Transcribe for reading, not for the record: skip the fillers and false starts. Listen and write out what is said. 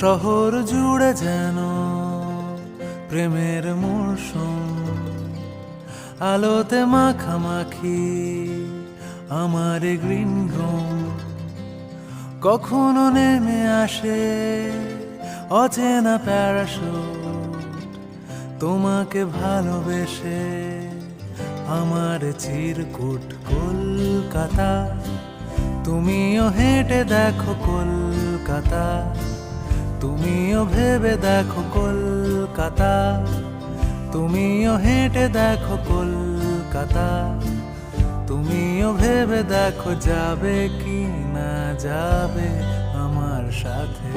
শহর জুড়ে যেন প্রেমের মরশুম, আলোতে মাখামাখি আমার গ্রিন রুম। কখনো নেমে আসে অচেনা প্যারাশুট, তোমাকে ভালোবেসে আমার চিরকুট। কলকাতা, তুমিও হেঁটে দেখো কলকাতা, তুমিও ভেবে দেখো কলকাতা, তুমিও হেঁটে দেখো কলকাতা, তুমিও ভেবে দেখো যাবে কি না যাবে আমার সাথে।